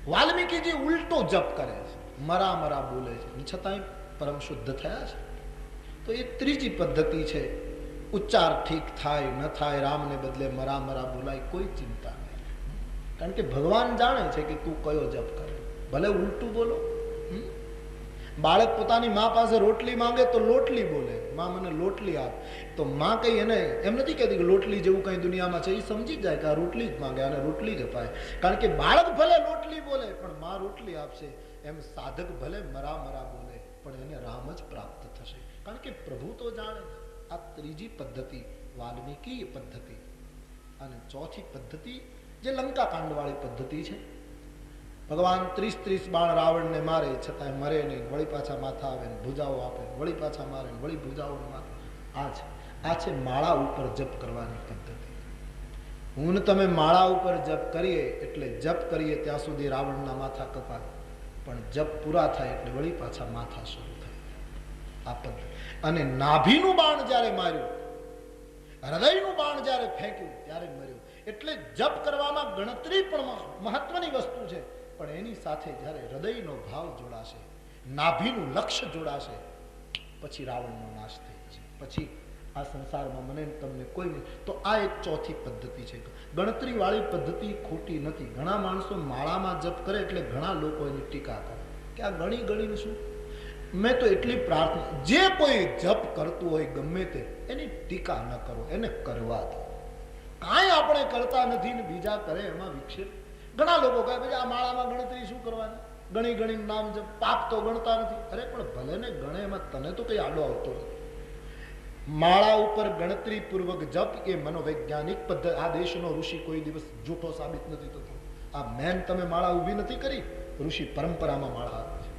वाल्मीकि जी उल्टो जप करे मरा मरा बोले छतांय परम शुद्ध थया छे। तो ये त्रीजी पद्धति छे। उच्चार ठीक थाय न थाय राम ने बदले मरा मरा बोलाय कोई चिंता नहीं कारण के भगवान जाने छे कि तू कयो जप करे भले उल्टू बोलो। बाळक पोतानी मां पासे रोटली मांगे तो लोटली बोले मां मने लोटली आप तो मां कई एने एम नथी कहती कि लोटली जेवुं कई दुनियामां छे ई समजी जाए कि आ रोटली ज मांगे आने रोटली ज अपाय कारण के बाळक भले लोटली बोले पण मां रोटली आपशे। एम साधक भले मरा मरा बोले पण एने राम ज प्राप्त थशे कारण के प्रभु तो जाणे। आ त्रीजी पद्धति वाल्मीकि पद्धति। अने चौथी पद्धति जे लंका कांड वाली पद्धति छे ભગવાન 30 બાણ રાવણને મારે છતાં મરે નહીં, વળી પાછા માથા આવે ને ભુજાઓ આપે, વળી પાછા મારે ને વળી ભુજાઓ માથા. આ છે માળા ઉપર જપ કરવાની પદ્ધતિ. હું તમે માળા ઉપર જપ કરીએ એટલે જપ કરીએ ત્યાં સુધી રાવણના માથા કપાય, પણ જપ પૂરા થાય એટલે વળી પાછા માથા શરૂ થાય. આ પદ્ધતિ. અને નાભીનું બાણ જ્યારે માર્યું, હૃદયનું બાણ જ્યારે ફેંક્યું ત્યારે મર્યું. એટલે જપ કરવામાં ગણતરી પણ મહત્વની વસ્તુ છે, પણ એની સાથે જ્યારે હૃદયનો ભાવ જોડાશે, નાભીનું લક્ષ્ય જોડાશે, પછી રાવણનો નાશ થઈ જશે. પછી આ સંસારમાં મને તમને કોઈ નહીં. તો આ એક ચોથી પદ્ધતિ છે. ગણતરી વાળી પદ્ધતિ ખોટી નથી. ઘણા માણસો માળામાં જપ કરે એટલે ઘણા લોકો એની ટીકા કરે કે આ ગણી ગણીને શું. મેં તો એટલી પ્રાર્થના, જે કોઈ જપ કરતું હોય ગમે તે, એની ટીકા ન કરો, એને કરવા દો. કાંઈ આપણે કરતા નથી ને બીજા કરે એમાં વિક્ષેપ. ઘણા લોકો કહે ભાઈ આ માળામાં ગણતરી શું કરવાની, ગણી ગણી નામ જપ, પાપ તો ગણતા નથી. અરે પણ ભલે ને ગણે, એમાં તને તો કઈ આડો આવતો નથી. માળા ઉપર ગણતરી પૂર્વક જપ એ મનોવૈજ્ઞાનિક પદ્ધતિ. આ દેશનો ઋષિ કોઈ દિવસ જૂઠો સાબિત નથી થતો. આ મેન તમે માળા ઊભી નથી કરી, ઋષિ પરંપરામાં માળા આવે છે.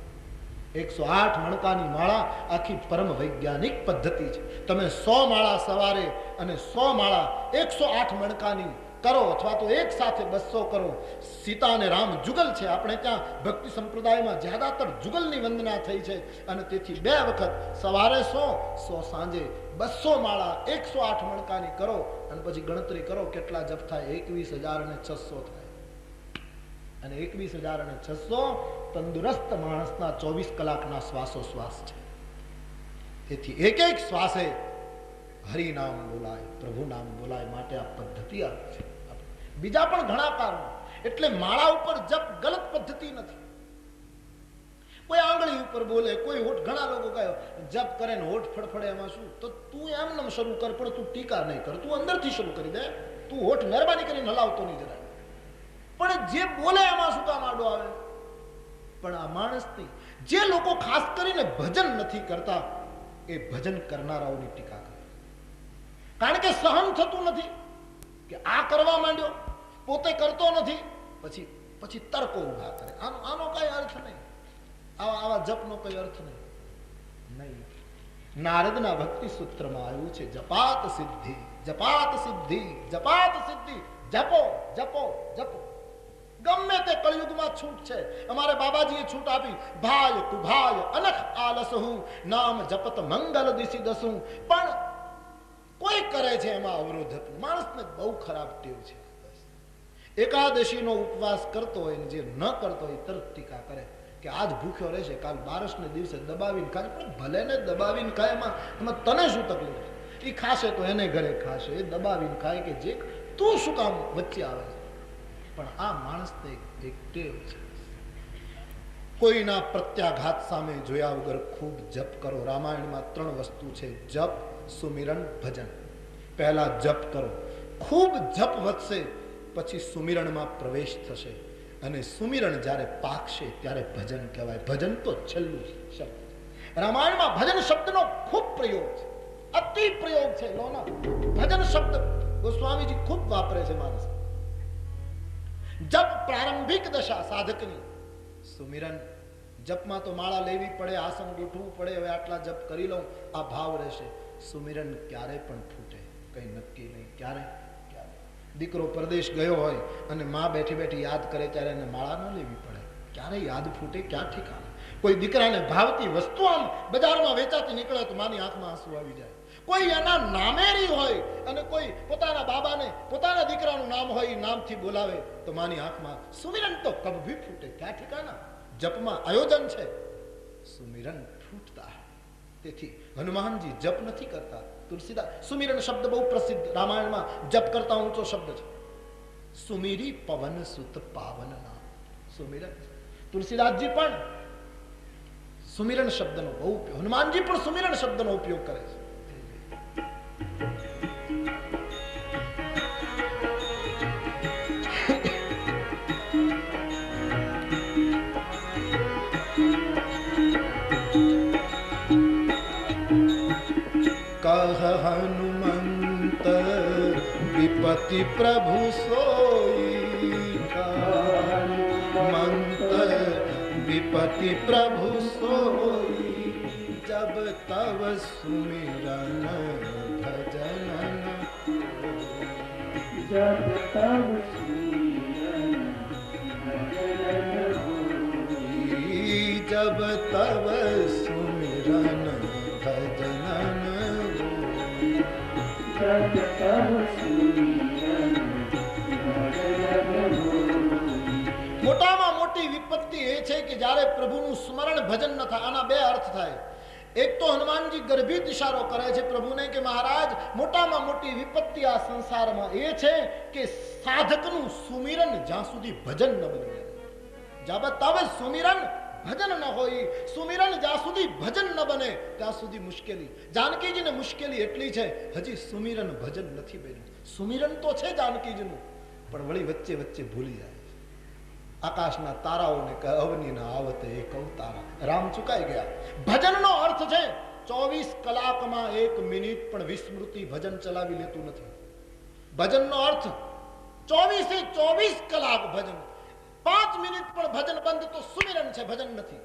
108 મણકાની માળા આખી પરમ વૈજ્ઞાનિક પદ્ધતિ છે. તમે 100 માળા સવારે અને 100 માળા 108 મણકાની કરો, અથવા તો એક સાથે 200 કરો. સીતા અને રામ જુગલ છે. આપણે ત્યાં ભક્તિ સંપ્રદાયમાં જ્યાદાતર જુગલની વંદના થઈ છે, અને તેથી 2 વખત સવારે 100 સાંજે 200 માળા 108 મણકાની કરો, અને પછી ગણતરી કરો કેટલા જપ થાય. 21,600 થાય. અને 21,600 તંદુરસ્ત માણસના 24 કલાકના શ્વાસોશ્વાસ છે. તેથી એક એક શ્વાસે હરિનામ બોલાય, પ્રભુ નામ બોલાય. માટે આ પદ્ધતિ આવી છે. બીજા પણ ઘણા કારણો. એટલે માળા ઉપર જપ ગલત પદ્ધતિ નથી. કોઈ આંગળી ઉપર બોલે, કોઈ હોઠ. ઘણા લોકો કહે જપ કરે ને હોઠ ફડફડે, એમાં શું? તો તું એમ શરૂ કર, પણ તું ટીકા નહીં કર, તું અંદરથી શરૂ કરી દે. તું હોઠ મહેરબાની કરીને હલાવતો નહીં જરાય. પણ જે બોલે એમાં શું કામ આડો આવે? પણ આ માણસની, જે લોકો ખાસ કરીને ભજન નથી કરતા, એ ભજન કરનારાઓની ટીકા કરે. કારણ કે સહન થતું નથી કે આ કરવા માંડ્યો, પોતે કરતો નથી, પછી તર્કો ઉભા કરે. આનો કઈ અર્થ નહીં. આવા જપનો કઈ અર્થ નહીં. નારદના ભક્તિ સૂત્રમાં આવ્યું છે જપાત સિદ્ધિ, જપાત સિદ્ધિ, જપાત સિદ્ધિ. જપો જપો જપો. ગમે તે કળયુગમાં છૂટ છે. અમારે બાબાજીએ છૂટ આપી, ભાય કુભાય અનખ આલસહુ, નામ જપત મંગલ દિશી દસું. પણ કોઈ કરે છે એમાં અવરોધ. માણસને બહુ ખરાબ ટેવ છે. એકાદશીનો ઉપવાસ કરતો હોય ને જે ન કરતો હોય તરત ટીકા કરે કે આજ ભૂખ્યો રહેશે, કાલ 12ને દિવસે દબાવીને ખાશે. પણ ભલે ને દબાવીને ખાય, એમાં તને શું તકલીફ? એ ખાશે તો એને ઘરે ખાશે, એ દબાવીને ખાય કે જે, તું શું કામ વચ્ચે આવે છે? પણ આ માણસને એક ટેવ છે. કોઈના પ્રત્યાઘાત સામે જોયા વગર ખૂબ જપ કરો. રામાયણમાં 3 વસ્તુ છે: જપ, સુમિરન, ભજન. પહેલા જપ કરો, ખૂબ જપ વધશે, પછી સુમિરણમાં પ્રવેશ થશે, અને સુમિરણ જ્યારે પાકશે ત્યારે ભજન કહેવાય. ભજન તો છેલ્લું શબ્દ. રામાયણમાં ભજન શબ્દનો ખૂબ પ્રયોગ છે, અતિ પ્રયોગ છે. ભજન શબ્દ ગોસ્વામીજી ખૂબ વાપરે છે માણસ. જપ પ્રારંભિક દશા સાધકની. સુમિરન, જપમાં તો માળા લેવી પડે, આસન ગોઠવવું પડે. હવે આટલા જપ કરી લઉં, આ ભાવ રહેશે. સુમિરન ક્યારે પણ ફૂટે, કઈ નક્કી નહીં. ક્યારે દીકરો પરદેશ ગયો હોય અને માં બેઠી બેઠી યાદ કરે ત્યારે એને માળા ન લેવી પડે. ક્યારે યાદ ફૂટે, ક્યાં ઠીકાણે? કોઈ દીકરાને ભાવતી વસ્તુ આમ બજારમાં વેચાતી નીકળે તો માની આંખમાં આંસુ આવી જાય. કોઈ એના નામેરી હોય અને કોઈ પોતાના બાબાને પોતાના દીકરાનું નામ હોય એ નામથી બોલાવે તો માની આંખમાં. સુમિરન તો કભી ફૂટે, ક્યાં ઠીકાના? જપમાં આયોજન છે, સુમિરન ફૂટતા. તેથી હનુમાનજી જપ નથી કરતા. તુલસીદાસ, સુમિરન શબ્દ બહુ પ્રસિદ્ધ રામાયણમાં જપ કરતા ઊંચો શબ્દ છે. સુમિરી પવન સુત પાવન નામ, સુમિરન. તુલસીદાસજી પણ સુમિરન શબ્દનો બહુ ઉપયોગ, હનુમાનજી પણ સુમિરન શબ્દનો ઉપયોગ કરે છે. कह हनुमंत विपति प्रभु सोई, मंत विपत्ति प्रभु सोई जब तब सुमिरन भजन जब तब सुमिरन भजन होई जब तब सुमिरन भजन जब तब सुमिरन भजन होई મોટામાં મોટી વિપત્તિ એ છે કે જ્યારે પ્રભુનું સ્મરણ ભજન ન થાય. આના બે અર્થ થાય. એક તો હનુમાનજી ગર્ભિત ઇશારો કરે છે પ્રભુને કે મહારાજ મોટામાં મોટી વિપત્તિ આ સંસારમાં એ છે કે સાધકનું સુમિરન જ્યાં સુધી ભજન ન બને, જબ તબ સુમિરન ભજન ન હોય, સુમિરન જ્યાં સુધી ભજન ન બને ત્યાં સુધી મુશ્કેલી. જાનકીજીને મુશ્કેલી એટલી છે, હજી સુમિરન ભજન નથી બન્યું. સુમિરન તો છે જાનકીજીનું, પણ વળી વચ્ચે વચ્ચે ભૂલી જાય. આકાશના તારાઓને કહે અવનીના આવતે એક અવતારા. રામ ચુકાઈ ગયા. ભજનનો અર્થ છે 24 કલાકમાં 1 મિનિટ પણ વિસ્મૃતિ ભજન ચલાવી લેતું નથી. ભજનનો અર્થ 24 કલાક ભજન. 5 મિનિટ પણ ભજન બંધ તો સુમિરન છે, ભજન નથી.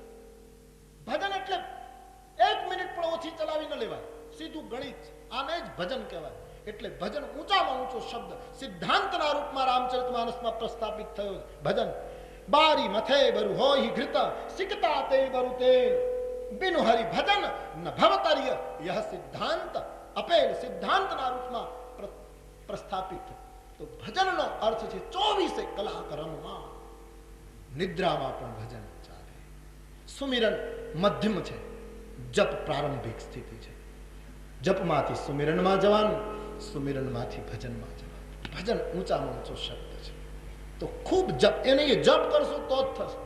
ભજન એટલે 1 મિનિટ પણ ઓછી ચલાવી ન લેવાય, સીધું ગણિત. આને જ ભજન કહેવાય. એટલે ભજન ઊંચામાં ઊંચો શબ્દ સિદ્ધાંતના રૂપમાં રામચરિતમાનસમાં પ્રસ્થાપિત થયો. ભજન બારી મથે બરુ હોય ઘૃત સિકતા તે બરુ તે બિનુ હરિ ભજન ન ભવતર્ય યહ સિદ્ધાંત અપેલ સિદ્ધાંતના રૂપમાં પ્રસ્થાપિત. તો ભજનનો અર્થ છે 24 કલાક રમવા. નિદ્રામાં પણ ભજન ચાલે. સુમિરન મધ્યમ છે, જપ પ્રારંભિક સ્થિતિ છે. જપમાંથી સુમિરનમાં જવાનું, સુમિરનમાંથી ભજનમાં જવાનું. ભજન ઊંચામાં ઊંચો શબ્દ છે. તો ખૂબ જપ, એને જપ કરશો તો જ થશે.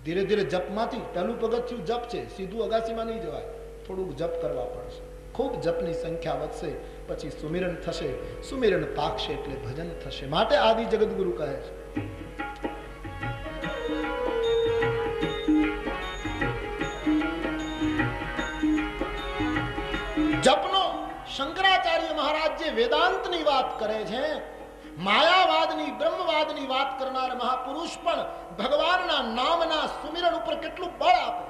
ધીરે ધીરે જપમાંથી પહેલું પગથિયું જપ છે, સીધું અગાસીમાં નહીં જવાય, થોડુંક જપ કરવા પડશે. ખૂબ જપની સંખ્યા વધશે, પછી સુમિરન થશે. સુમિરન પાકશે એટલે ભજન થશે. માટે આદિ જગતગુરુ કહે છે જપનો. શંકરાચાર્ય મહારાજ જે વેદાંતની વાત કરે છે, માયાવાદની બ્રહ્મવાદની વાત કરનાર મહાપુરુષ પણ ભગવાનના નામના સુમિરન ઉપર કેટલું બળ આપે.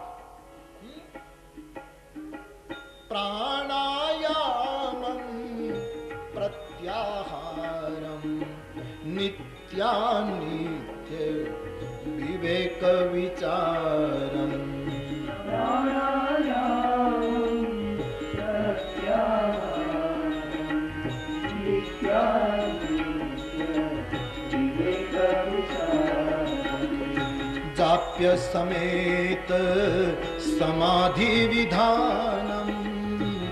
પ્રાણાયામમ પ્રત્યાહારમ નિત્યાનિત્ય વિવેક વિચારમ जाप्य समेत समाधि विधानम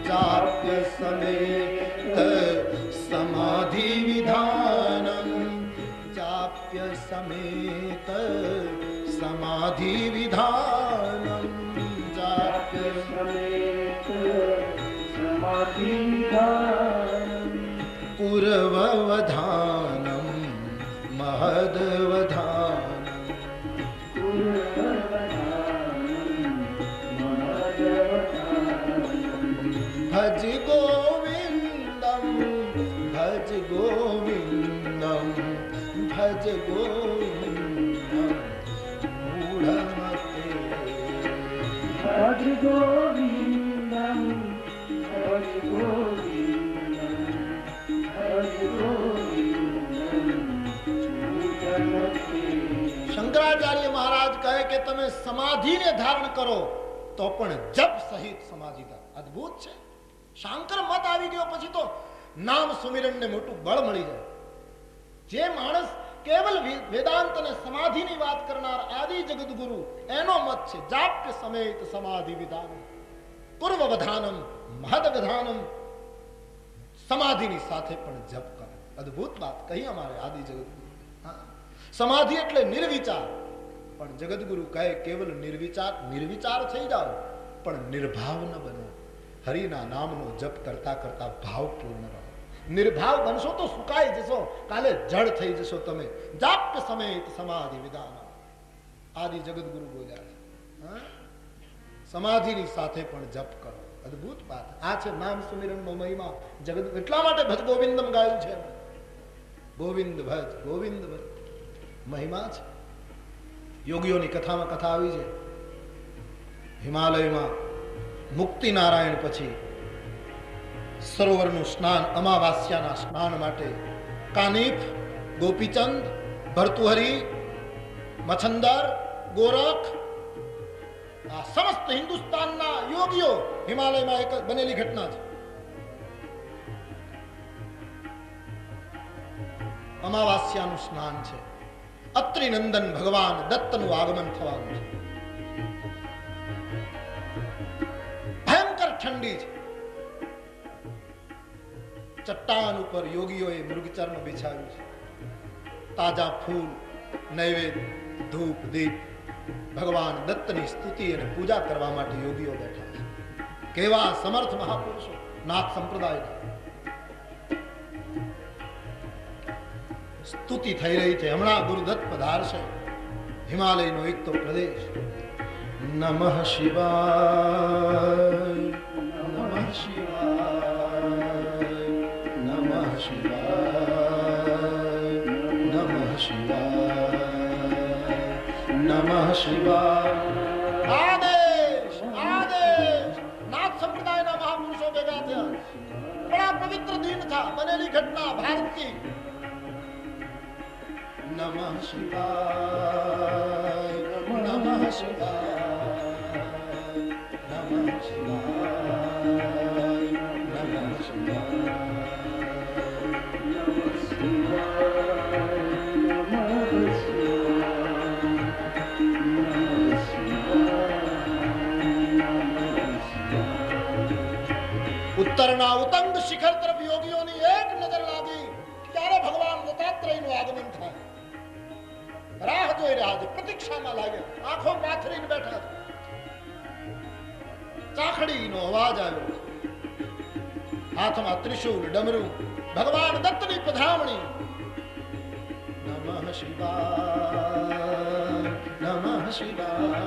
जाप्य समेत समाधि विधानम जाप्य समेत समाधि विधानम जाप्य समेत समाधि विधानम पूर्ववधानम महदवधानम भज गोविंदम भज गोविंदम भज गोविंदम मूढ़मते भज गोविंदम भज गोविंदम भज गोविंदम मूढ़मते. શંકરાચાર્ય મહારાજ કહે કે તમે સમાધિને ધારણ કરો તો પણ જપ સહિત સમાધિ ધારણ. અદ્ભુત છે. શાંકર મત આવી ગયો પછી તો નામ સુમિરનને મોટું બળ મળી જાય. જે માણસ કેવલ વેદાંત અને સમાધિની વાત કરનાર આદિ જગતગુરુ, એનો મત છે જાપ્ય સમેત સમાધિ વિધાનમ પૂર્વ વિધાનમ મહદ વિધાનમ. સમાધિની સાથે પણ જપ કરે. અદ્ભુત વાત કહી અમારે આદિ જગતગુરુ. સમાધિ એટલે નિર્વિચાર, પણ જગતગુરુ કહે કેવલ નિર્વિચાર થઈ જાઓ પણ નિર્ભાવ ન બનો. હરિના નામનો જપ કરતા કરતા ભાવપૂર્ણ રહો. નિર્ભાવ બનશો તો સુકાઈ જશો, કાલે જડ થઈ જશો તમે. જાપ્ય સમેત સમાધિ વિધાન આદિ જગતગુરુ બોલ્યા છે. સમાધિની સાથે પણ જપ કરો. અદ્ભુત વાત. આ છે નામ સુમિરનનો મહિમા. જગત એટલા માટે ભજ ગોવિંદમ ગાયું છે. ગોવિંદ ભજ ગોવિંદ ભજ મહિમા છે. યોગીઓની કથામાં કથા આવી છે, હિમાલયમાં મુક્તિ નારાયણ પછી સરોવરનું સ્નાન, અમાવાસ્યાના સ્નાન માટે કાનિફ, ગોપીચંદ, ભર્તુહરી, મછંદર, ગોરખ, આ સમસ્ત હિન્દુસ્તાનના યોગીઓ હિમાલયમાં એક બનેલી ઘટના છે. અમાવાસ્યાનું સ્નાન છે. અત્રિ નંદન ભગવાન દત્તનું આગમન થવાનું છે. ભયંકર ઠંડી છે. ચટ્ટાન ઉપર યોગીઓએ મૃગચર્મ બિછાવ્યું છે. તાજા ફૂલ, નૈવેદ્ય, ધૂપ, દીપ, ભગવાન દત્તની સ્તુતિ અને પૂજા કરવા માટે યોગીઓ બેઠા છે. કેવા સમર્થ મહાપુરુષો નાથ સંપ્રદાયના. સ્તુતિ થઈ રહી છે. હમણાં ગુરુદત્ત પધારશે. હિમાલયનો એક તો પ્રદેશ. નમઃ શિવાય, નમઃ શિવાય, નમઃ શિવાય, નમઃ શિવાય, નમઃ શિવાય. આદેશ, આદેશ. નાથ સંપ્રદાયના મહાપુરુષો ભેગા થયા. બડા પવિત્ર દિન થા. બનેલી ઘટના ભારત કી. નમઃ શિવાય, નમઃ શિવાય, નમઃ શિવાય, નમઃ શિવાય. ઉત્તરના ઉત્તંગ શિખર તરફ યોગીઓની એક નજર લાગી. ત્યારે ભગવાન દત્તાત્રેયનું આગમન થાય. રાહ જોઈ રહ્યા છે, પ્રતીક્ષામાં લાગ્યા, આંખો પાથરીને બેઠા છે. ચાખડીનો અવાજ આવ્યો. હાથમાં ત્રિશૂળ, ડમરું, ભગવાન દત્તની પધરામણી. નમઃ શિવાય, નમઃ શિવાય,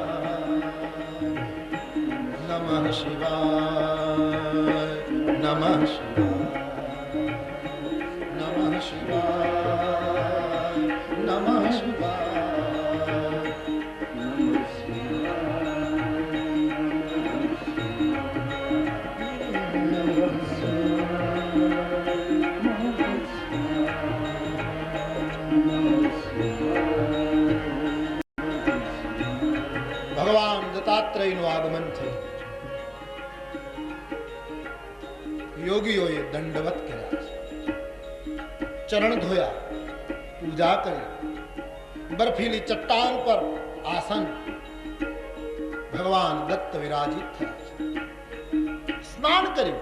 નમઃ શિવાય, નમઃ શિવાય, નમઃ શિવાય, નમઃ શિવાય. ભગવાન દત્તાત્રેયનું આગમન થયું. યોગીઓએ દંડવત કર્યા છે, ચરણ ધોયા, પૂજા કરી. બરફીલી ચટ્ટાન પર આસન ભગવાન દત્ત વિરાજિત થયા છે. સ્નાન કર્યું.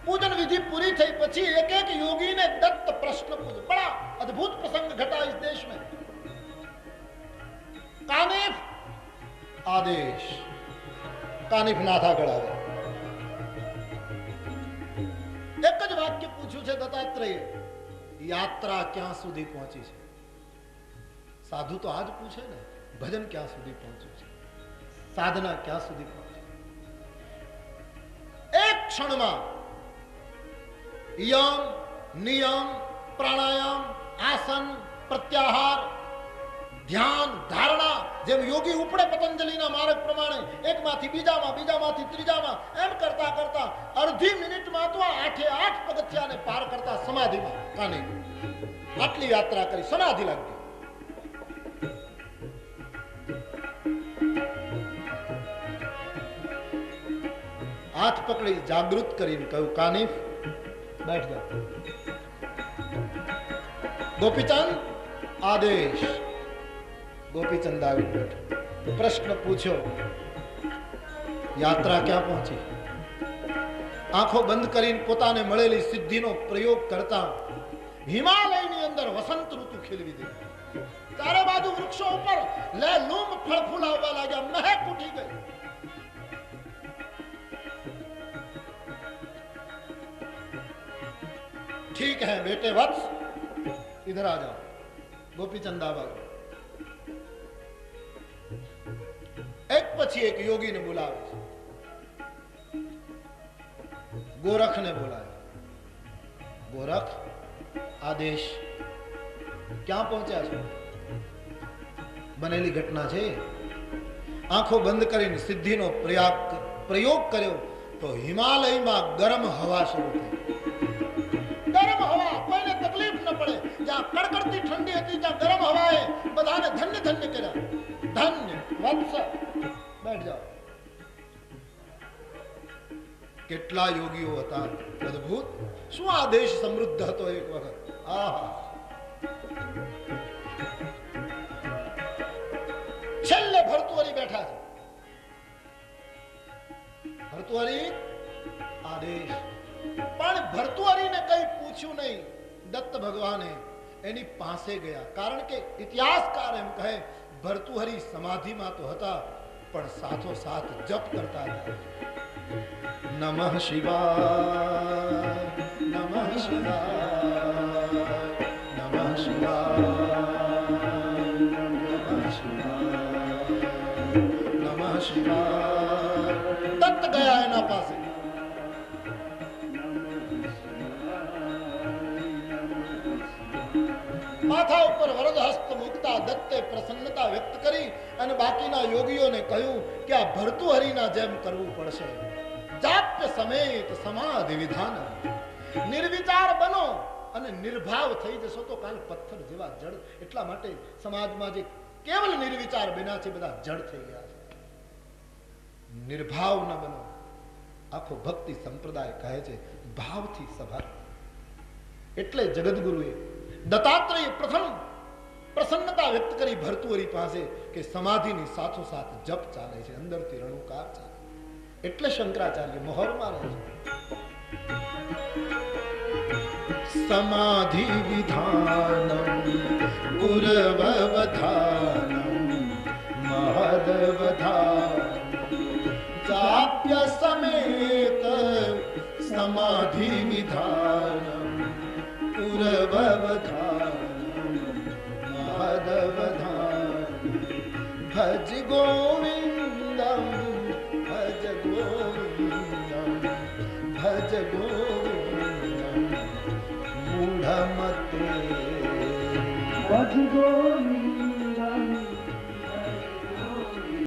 પૂજન વિધિ પૂરી થઈ પછી એક એક યોગીને દત્ત પ્રશ્ન પૂછ્યો. બड़ा अद्भुत प्रसंग घटा इस देश में. कानिफ आदेश. कानिफ नाथा गढ़ावे. एक જ વાક્ય પૂછ્યું છે દત્તાત્રેય. યાત્રા ક્યાં સુધી પહોંચી છે? સાધુ તો આજ પૂછે ને, ભજન ક્યાં સુધી પહોંચ્યું છે, સાધના ક્યાં સુધી પહોંચી? એક ક્ષણમાં યમ, નિયમ, પ્રાણાયામ, આસન, પ્રત્યાહાર, ધ્યાન, ધારણા, જેમ યોગી ઉપડે પતંજલિના માર્ગ પ્રમાણે એકમાંથી બીજામાં, બીજામાંથી ત્રીજામાં, એમ કરતા કરતા અડધી મિનિટમાં તો 8 પગથિયાને પાર કરતા સમાધિમાં કાની આટલી યાત્રા કરી. સમાધિ લાગી. હાથ પકડી જાગૃત કરીને કહ્યું, કાનિફ बैठ जा. गोपीचंद आदेश. गोपीचंद આવી બેઠો. પ્રશ્ન પૂછ્યો, યાત્રા ક્યાં પહોંચી? આંખો બંધ કરીને પોતાને મળેલી સિદ્ધિનો પ્રયોગ કરતા હિમાલયની અંદર વસંત ઋતુ ખીલવી દીધી. ચારે બાજુ વૃક્ષો ઉપર લહેલૂમ ફળ ફૂલાવવા લાગ્યા. મહેક ઉઠી ગઈ. ठीक है बेटे वत्स, इधर आ जाओ. गोपीचंद आवा. एक પછી એક યોગીને બોલાવે છે. गोरखने बुलाया. गोरख आदेश. ક્યાં પહોંચ્યા છો? બનેલી ઘટના છે. આંખો બંધ કરીને સિદ્ધિનો પ્રયોગ કર્યો તો હિમાલયમાં ગરમ હવા શરૂ થઈ. ગરમ હવા, કોઈને તકલીફ ન પડે. જ્યાં કડકડતી ઠંડી હતી ત્યાં ગરમ હવાએ બધાને ધન્ય ધન્ય કર્યા. ધન્ય વત્સ, બેઠ જાઓ. કેટલા યોગીઓ હતા, અદ્ભુત. શું આ દેશ સમૃદ્ધ હતો એક વખત. આહા, છેલ્લે ભર્તુહરી બેઠા છે. ભર્તુહરી આદેશ, પણ ભર્તુહરીને કઈ પૂછ્યું નહીં. દત્ત ભગવાને એની પાસે ગયા. કારણ કે ઇતિહાસકાર એમ કહે ભર્તુહરી સમાધિમાં તો હતા પણ સાથો સાથ જપ કરતા હતા. નમઃ શિવાય, નમઃ શિવાય, નમઃ શિવાય, નમઃ શિવાય, નમઃ શિવાય. દત્ત ગયા એના પાસે. માથા ઉપર વરદ હસ્ત મૂકતા દત્તે પ્રસન્નતા વ્યક્ત કરી અને બાકીના યોગીઓને કહ્યું કે આ ભર્તુહરીના જેમ કરવું પડશે. જાપ્ય સમેત સમાધિ વિધાન. નિર્વિચાર બનો અને નિર્ભાવ થઈ જશો તો કાલ પથ્થર જેવા જડ. એટલા માટે સમાજમાં જે કેવલ નિર્વિચાર બન્યા છે બધા જડ થઈ ગયા છે. નિર્ભાવ ન બનો. આખો ભક્તિ સંપ્રદાય કહે છે ભાવથી સભા. એટલે જગદગુરુએ દત્તાત્રેય પ્રથમ પ્રસન્નતા વ્યક્ત કરી ભર્તુહરી પાસે કે સમાધિની સાથોસાથ જપ ચાલે છે, અંદરથી રણુકાર ચાલે. એટલે શંકરાચાર્ય મોહરમાં રહે છે. સમાધિ વિધાનમ ગુરવવધાનમ મહદવધાનમ જાપ્ય સમેત સમાધિ વિધાનમ પુરવવધાનમ મહદવધાનમ ભજ ગોવિંદમ ભજ ગોવિંદમ ભજ ગોવિંદમ મૂઢમતે ભજ ગોવિંદમ